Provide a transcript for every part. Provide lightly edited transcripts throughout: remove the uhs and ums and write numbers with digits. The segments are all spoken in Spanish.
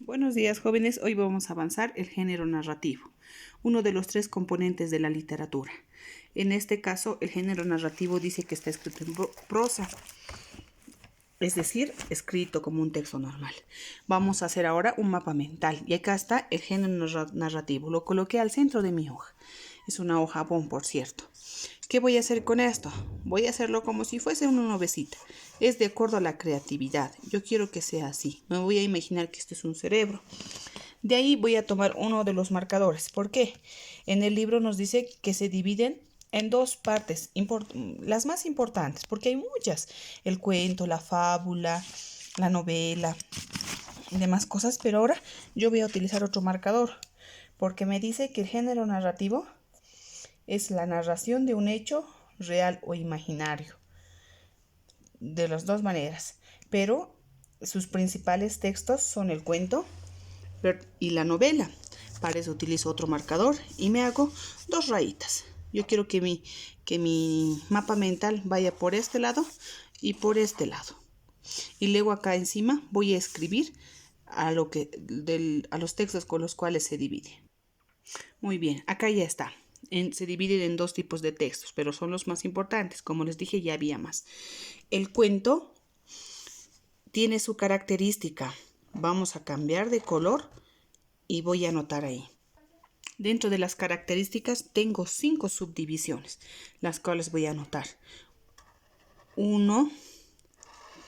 Buenos días, jóvenes. Hoy vamos a avanzar el género narrativo, uno de los tres componentes de la literatura. En este caso, el género narrativo dice que está escrito en prosa, es decir, escrito como un texto normal. Vamos a hacer ahora un mapa mental y acá está el género narrativo. Lo coloqué al centro de mi hoja. Es una hoja bond, por cierto. ¿Qué voy a hacer con esto? Voy a hacerlo como si fuese una nubecita. Es de acuerdo a la creatividad. Yo quiero que sea así. Me voy a imaginar que este es un cerebro. De ahí voy a tomar uno de los marcadores. ¿Por qué? En el libro nos dice que se dividen en dos partes, las más importantes, porque hay muchas. El cuento, la fábula, la novela y demás cosas. Pero ahora yo voy a utilizar otro marcador, porque me dice que el género narrativo es la narración de un hecho real o imaginario, de las dos maneras, pero sus principales textos son el cuento y la novela. Para eso utilizo otro marcador y me hago dos rayitas. Yo quiero que mi mapa mental vaya por este lado y por este lado. Y luego acá encima voy a escribir a los textos con los cuales se divide. Muy bien, acá ya está. Se dividen en dos tipos de textos, pero son los más importantes. Como les dije, ya había más. El cuento tiene su característica. Vamos a cambiar de color y voy a anotar ahí. Dentro de las características tengo 5 subdivisiones, las cuales voy a anotar. 1,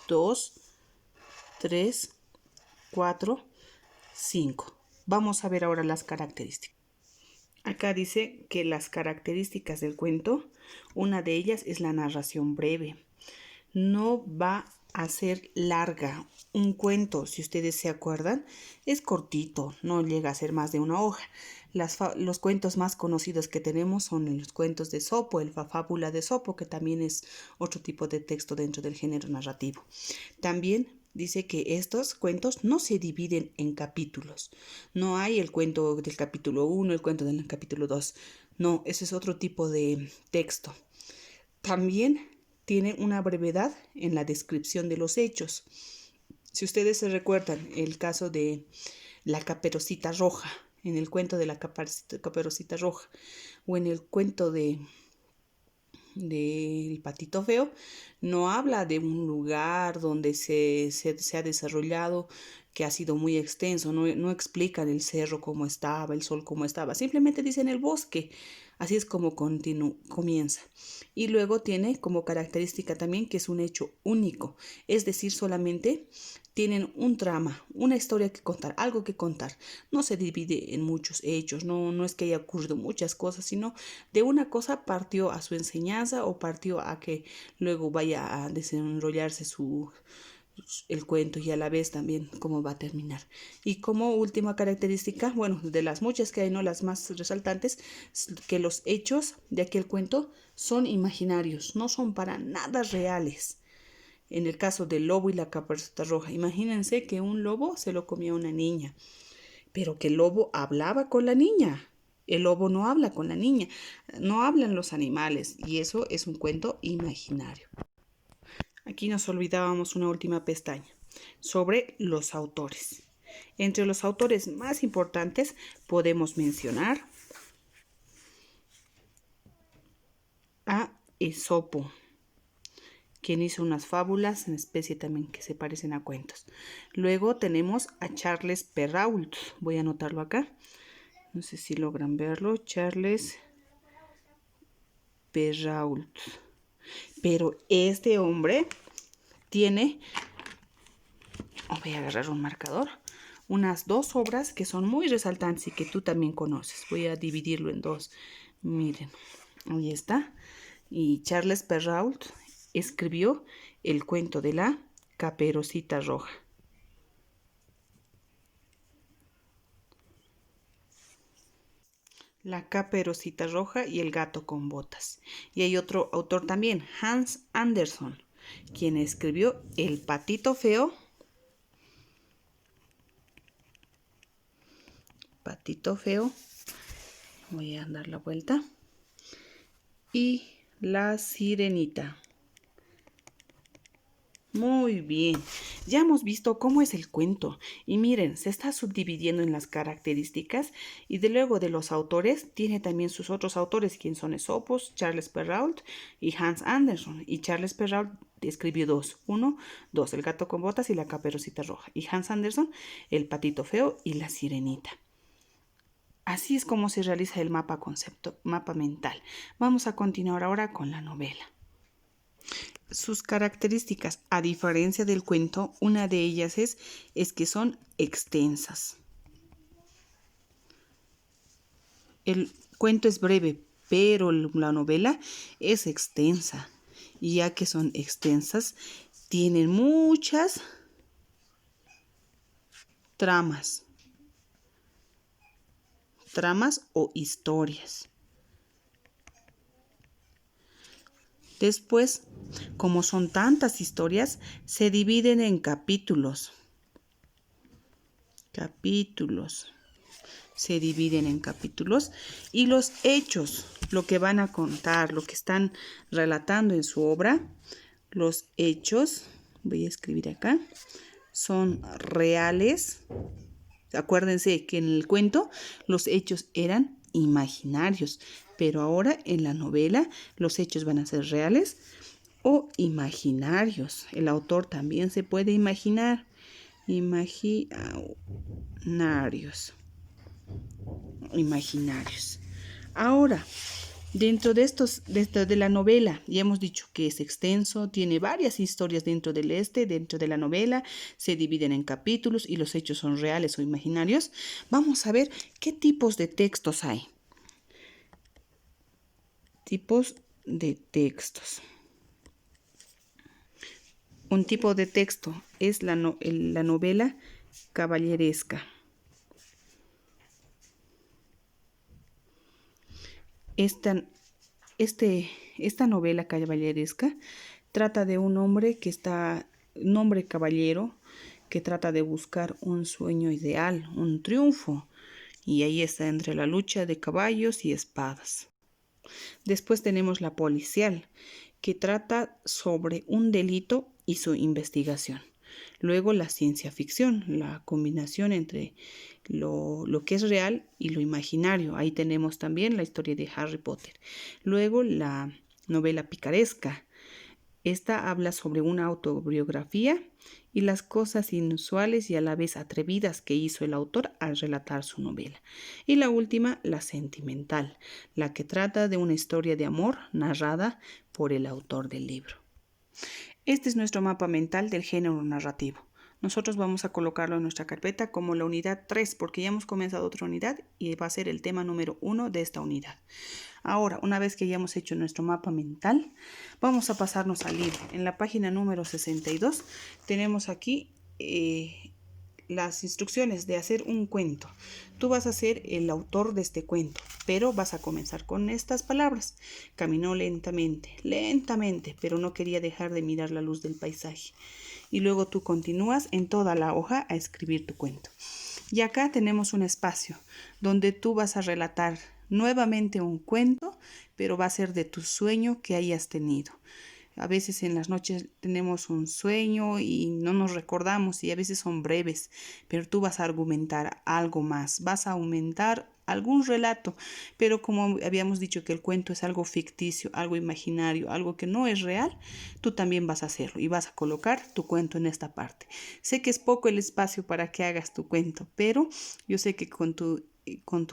2, 3, 4, 5. Vamos a ver ahora las características. Acá dice que las características del cuento, una de ellas es la narración breve. No va a ser larga. Un cuento, si ustedes se acuerdan, es cortito, no llega a ser más de una hoja. Los cuentos más conocidos que tenemos son los cuentos de Esopo, la fábula de Esopo, que también es otro tipo de texto dentro del género narrativo. También dice que estos cuentos no se dividen en capítulos. No hay el cuento del capítulo 1, el cuento del capítulo 2. No, ese es otro tipo de texto. También tiene una brevedad en la descripción de los hechos. Si ustedes se recuerdan el caso de la Caperucita Roja, en el cuento de la Caperucita Roja, o en el cuento del Patito Feo, no habla de un lugar donde se ha desarrollado, que ha sido muy extenso, no explican el cerro cómo estaba, el sol cómo estaba, simplemente dicen el bosque. Así es como comienza. Y luego tiene como característica también que es un hecho único, es decir, solamente tienen un trama, una historia que contar, algo que contar. No se divide en muchos hechos, no es que haya ocurrido muchas cosas, sino de una cosa partió a su enseñanza o partió a que luego vaya a desarrollarse el cuento y a la vez también cómo va a terminar. Y como última característica, bueno, de las muchas que hay, no las más resaltantes, que los hechos de aquel cuento son imaginarios, no son para nada reales. En el caso del lobo y la Caperucita Roja, imagínense que un lobo se lo comía una niña, pero que el lobo hablaba con la niña. El lobo no habla con la niña, no hablan los animales, y eso es un cuento imaginario. Aquí nos olvidábamos una última pestaña sobre los autores. Entre los autores más importantes podemos mencionar a Esopo, quien hizo unas fábulas en especie también que se parecen a cuentos. Luego tenemos a Charles Perrault. Voy a anotarlo acá. No sé si logran verlo. Charles Perrault. Pero este hombre tiene, voy a agarrar un marcador, unas 2 obras que son muy resaltantes y que tú también conoces. Voy a dividirlo en 2. Miren, ahí está. Y Charles Perrault escribió el cuento de la Caperucita Roja. La Caperucita Roja y el gato con botas. Y hay otro autor también, Hans Andersen, quien escribió El Patito Feo. Patito Feo. Voy a dar la vuelta. Y La Sirenita. Muy bien. Ya hemos visto cómo es el cuento y miren, se está subdividiendo en las características y de luego de los autores, tiene también sus otros autores, quien son Esopos, Charles Perrault y Hans Andersen. Y Charles Perrault escribió dos. Uno, dos, El gato con botas y la caperucita roja. Y Hans Andersen, El patito feo y la sirenita. Así es como se realiza el mapa mental. Vamos a continuar ahora con la novela. Sus características, a diferencia del cuento, una de ellas es que son extensas. El cuento es breve, pero la novela es extensa. Y ya que son extensas, tienen muchas tramas o historias. Después, como son tantas historias, se dividen en capítulos. Se dividen en capítulos y los hechos, lo que van a contar, lo que están relatando en su obra, los hechos, voy a escribir acá, son reales. Acuérdense que en el cuento los hechos eran imaginarios, pero ahora en la novela los hechos van a ser reales o imaginarios. El autor también se puede imaginar. Imaginarios. Ahora, dentro de la novela, ya hemos dicho que es extenso, tiene varias historias dentro de la novela, se dividen en capítulos y los hechos son reales o imaginarios. Vamos a ver qué tipos de textos hay. Tipos de textos. Un tipo de texto es la novela caballeresca. Esta novela caballeresca trata de un hombre caballero, que trata de buscar un sueño ideal, un triunfo, y ahí está entre la lucha de caballos y espadas. Después tenemos la policial, que trata sobre un delito y su investigación. Luego la ciencia ficción, la combinación entre lo que es real y lo imaginario. Ahí tenemos también la historia de Harry Potter. Luego la novela picaresca. Esta habla sobre una autobiografía y las cosas inusuales y a la vez atrevidas que hizo el autor al relatar su novela. Y la última, la sentimental, la que trata de una historia de amor narrada por el autor del libro. Este es nuestro mapa mental del género narrativo. Nosotros vamos a colocarlo en nuestra carpeta como la unidad 3 porque ya hemos comenzado otra unidad y va a ser el tema número 1 de esta unidad. Ahora, una vez que ya hemos hecho nuestro mapa mental, vamos a pasarnos al libro. En la página número 62 tenemos aquí las instrucciones de hacer un cuento. Tú vas a ser el autor de este cuento, pero vas a comenzar con estas palabras. Caminó lentamente, pero no quería dejar de mirar la luz del paisaje. Y luego tú continúas en toda la hoja a escribir tu cuento. Y acá tenemos un espacio donde tú vas a relatar nuevamente un cuento, pero va a ser de tu sueño que hayas tenido. A veces en las noches tenemos un sueño y no nos recordamos y a veces son breves, pero tú vas a argumentar algo más, vas a aumentar algún relato, pero como habíamos dicho que el cuento es algo ficticio, algo imaginario, algo que no es real, tú también vas a hacerlo y vas a colocar tu cuento en esta parte. Sé que es poco el espacio para que hagas tu cuento, pero yo sé que con tu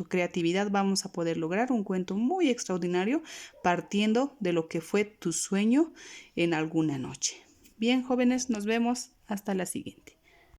creatividad vamos a poder lograr un cuento muy extraordinario partiendo de lo que fue tu sueño en alguna noche. Bien, jóvenes, nos vemos hasta la siguiente.